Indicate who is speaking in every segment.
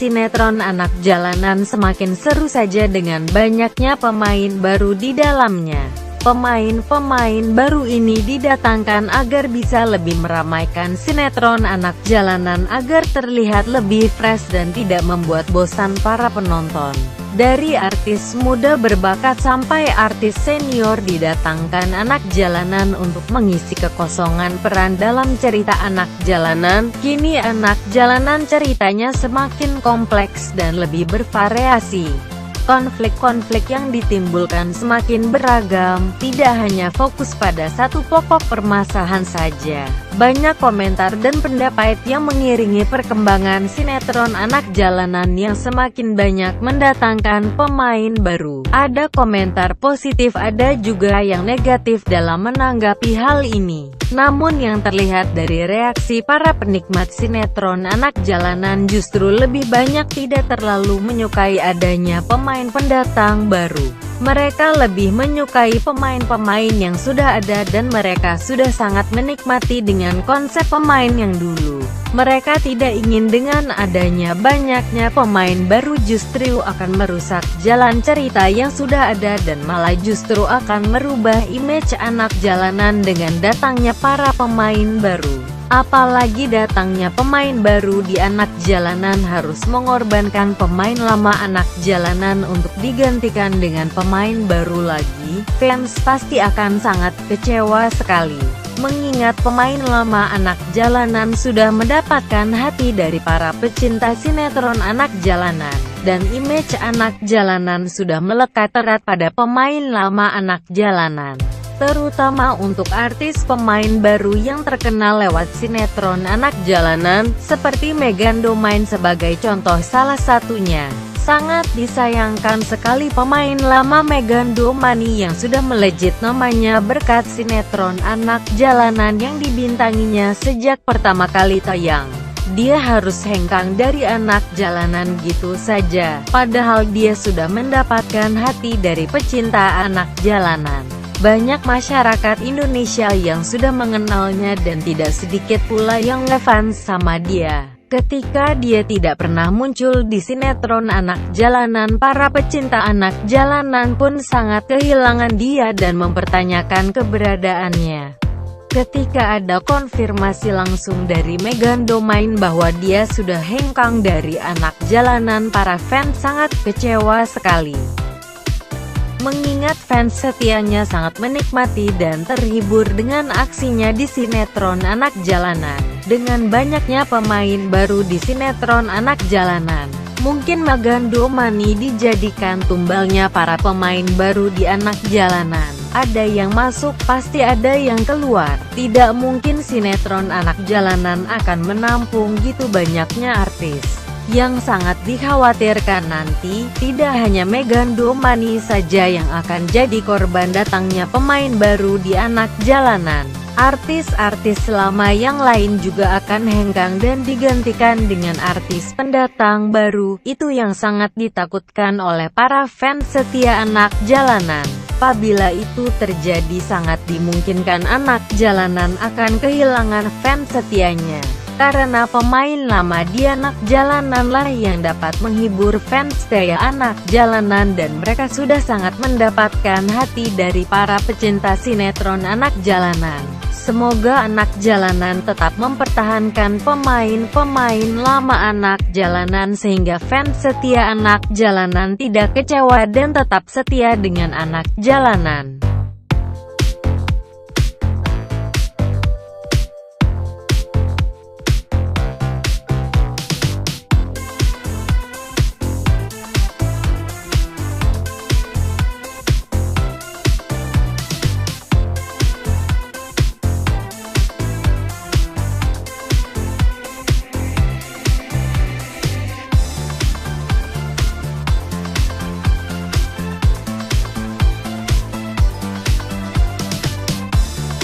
Speaker 1: Sinetron anak jalanan semakin seru saja dengan banyaknya pemain baru di dalamnya. Pemain-pemain baru ini didatangkan agar bisa lebih meramaikan sinetron anak jalanan agar terlihat lebih fresh dan tidak membuat bosan para penonton. Dari artis muda berbakat sampai artis senior didatangkan anak jalanan untuk mengisi kekosongan peran dalam cerita anak jalanan. Kini anak jalanan ceritanya semakin kompleks dan lebih bervariasi. Konflik-konflik yang ditimbulkan semakin beragam, tidak hanya fokus pada satu pokok permasalahan saja. Banyak komentar dan pendapat yang mengiringi perkembangan sinetron anak jalanan yang semakin banyak mendatangkan pemain baru. Ada komentar positif, ada juga yang negatif dalam menanggapi hal ini. Namun yang terlihat dari reaksi para penikmat sinetron anak jalanan justru lebih banyak tidak terlalu menyukai adanya pemain pendatang baru. Mereka lebih menyukai pemain-pemain yang sudah ada dan mereka sudah sangat menikmati dengan konsep pemain yang dulu. Mereka tidak ingin dengan adanya banyaknya pemain baru justru akan merusak jalan cerita yang sudah ada dan malah justru akan merubah image anak jalanan dengan datangnya para pemain baru. Apalagi datangnya pemain baru di anak jalanan harus mengorbankan pemain lama anak jalanan untuk digantikan dengan pemain baru lagi. Fans pasti akan sangat kecewa sekali. Mengingat pemain lama anak jalanan sudah mendapatkan hati dari para pecinta sinetron anak jalanan. Dan image anak jalanan sudah melekat erat pada pemain lama anak jalanan. Terutama untuk artis pemain baru yang terkenal lewat sinetron anak jalanan, seperti Meghan main sebagai contoh salah satunya. Sangat disayangkan sekali pemain lama Meghan Mani yang sudah melejit namanya berkat sinetron anak jalanan yang dibintanginya sejak pertama kali tayang. Dia harus hengkang dari anak jalanan gitu saja, padahal dia sudah mendapatkan hati dari pecinta anak jalanan. Banyak masyarakat Indonesia yang sudah mengenalnya dan tidak sedikit pula yang ngefans sama dia. Ketika dia tidak pernah muncul di sinetron anak jalanan, para pecinta anak jalanan pun sangat kehilangan dia dan mempertanyakan keberadaannya. Ketika ada konfirmasi langsung dari Meghan main bahwa dia sudah hengkang dari anak jalanan, para fans sangat kecewa sekali. Mengingat fans setianya sangat menikmati dan terhibur dengan aksinya di sinetron anak jalanan. Dengan banyaknya pemain baru di sinetron anak jalanan, mungkin Meghan Mani dijadikan tumbalnya para pemain baru di anak jalanan. Ada yang masuk, pasti ada yang keluar. Tidak mungkin sinetron anak jalanan akan menampung gitu banyaknya artis. Yang sangat dikhawatirkan nanti, tidak hanya Meghan Mani saja yang akan jadi korban datangnya pemain baru di anak jalanan. Artis-artis lama yang lain juga akan hengkang dan digantikan dengan artis pendatang baru. Itu yang sangat ditakutkan oleh para fans setia anak jalanan. Apabila itu terjadi, sangat dimungkinkan anak jalanan akan kehilangan fans setianya. Karena pemain lama di anak jalanan lah yang dapat menghibur fans setia anak jalanan dan mereka sudah sangat mendapatkan hati dari para pecinta sinetron anak jalanan. Semoga anak jalanan tetap mempertahankan pemain-pemain lama anak jalanan sehingga fans setia anak jalanan tidak kecewa dan tetap setia dengan anak jalanan.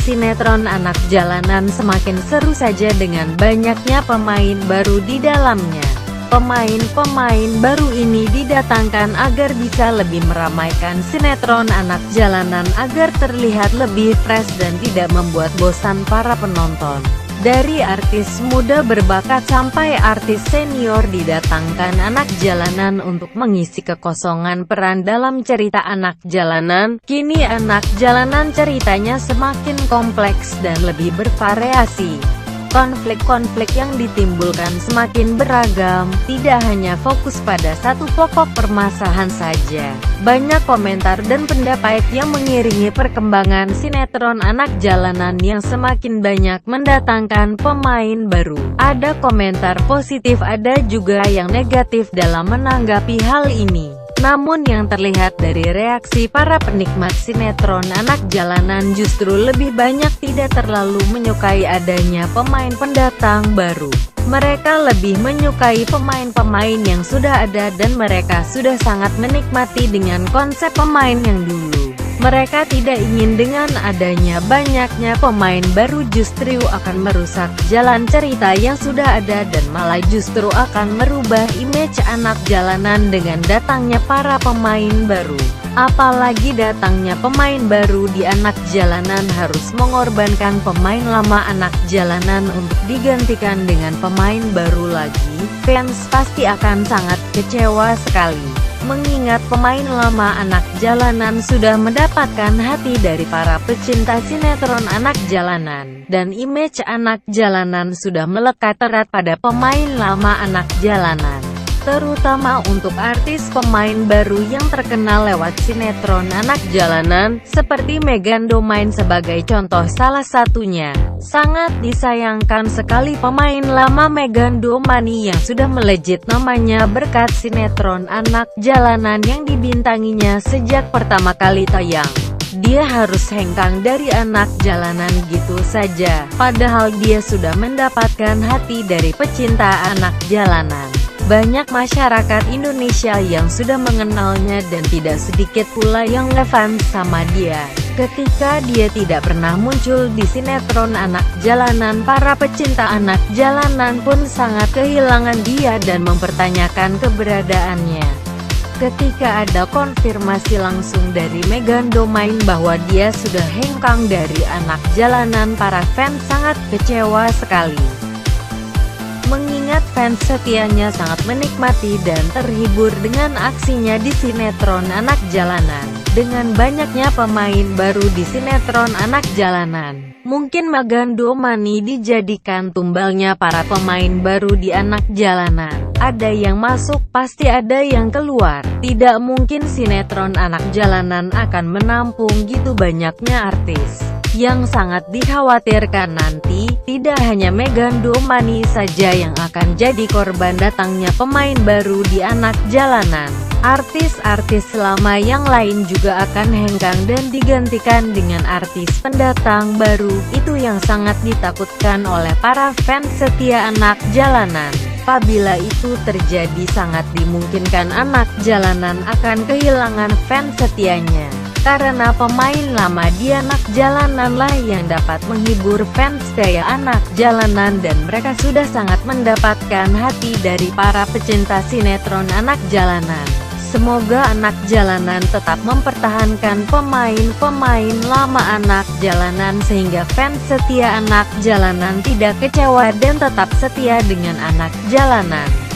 Speaker 1: Sinetron anak jalanan semakin seru saja dengan banyaknya pemain baru di dalamnya. Pemain-pemain baru ini didatangkan agar bisa lebih meramaikan sinetron anak jalanan agar terlihat lebih fresh dan tidak membuat bosan para penonton. Dari artis muda berbakat sampai artis senior didatangkan anak jalanan untuk mengisi kekosongan peran dalam cerita anak jalanan. Kini anak jalanan ceritanya semakin kompleks dan lebih bervariasi. Konflik-konflik yang ditimbulkan semakin beragam, tidak hanya fokus pada satu pokok permasalahan saja. Banyak komentar dan pendapat yang mengiringi perkembangan sinetron anak jalanan yang semakin banyak mendatangkan pemain baru. Ada komentar positif, ada juga yang negatif dalam menanggapi hal ini. Namun yang terlihat dari reaksi para penikmat sinetron anak jalanan justru lebih banyak tidak terlalu menyukai adanya pemain pendatang baru. Mereka lebih menyukai pemain-pemain yang sudah ada dan mereka sudah sangat menikmati dengan konsep pemain yang dulu. Mereka tidak ingin dengan adanya banyaknya pemain baru justru akan merusak jalan cerita yang sudah ada dan malah justru akan merubah image anak jalanan dengan datangnya para pemain baru. Apalagi datangnya pemain baru di anak jalanan harus mengorbankan pemain lama anak jalanan untuk digantikan dengan pemain baru lagi. Fans pasti akan sangat kecewa sekali. Mengingat pemain lama anak jalanan sudah mendapatkan hati dari para pecinta sinetron anak jalanan, dan image anak jalanan sudah melekat erat pada pemain lama anak jalanan. Terutama untuk artis pemain baru yang terkenal lewat sinetron anak jalanan, seperti Meghan Domain sebagai contoh salah satunya. Sangat disayangkan sekali pemain lama Meghan Domani yang sudah melejit namanya berkat sinetron anak jalanan yang dibintanginya sejak pertama kali tayang. Dia harus hengkang dari anak jalanan gitu saja, padahal dia sudah mendapatkan hati dari pecinta anak jalanan. Banyak masyarakat Indonesia yang sudah mengenalnya dan tidak sedikit pula yang ngefans sama dia. Ketika dia tidak pernah muncul di sinetron anak jalanan, para pecinta anak jalanan pun sangat kehilangan dia dan mempertanyakan keberadaannya. Ketika ada konfirmasi langsung dari Meghan Domain bahwa dia sudah hengkang dari anak jalanan, para fans sangat kecewa sekali. Mengingat fans setianya sangat menikmati dan terhibur dengan aksinya di sinetron anak jalanan. Dengan banyaknya pemain baru di sinetron anak jalanan, mungkin Meghan Domani dijadikan tumbalnya para pemain baru di anak jalanan. Ada yang masuk, pasti ada yang keluar. Tidak mungkin sinetron anak jalanan akan menampung gitu banyaknya artis. Yang sangat dikhawatirkan nanti, tidak hanya Meghan Domani saja yang akan jadi korban datangnya pemain baru di anak jalanan. Artis-artis lama yang lain juga akan hengkang dan digantikan dengan artis pendatang baru. Itu yang sangat ditakutkan oleh para fans setia anak jalanan. Apabila itu terjadi, sangat dimungkinkan anak jalanan akan kehilangan fans setianya. Karena pemain lama di anak jalanan lah yang dapat menghibur fans kayak anak jalanan, dan mereka sudah sangat mendapatkan hati dari para pecinta sinetron anak jalanan. Semoga anak jalanan tetap mempertahankan pemain-pemain lama anak jalanan sehingga fans setia anak jalanan tidak kecewa dan tetap setia dengan anak jalanan.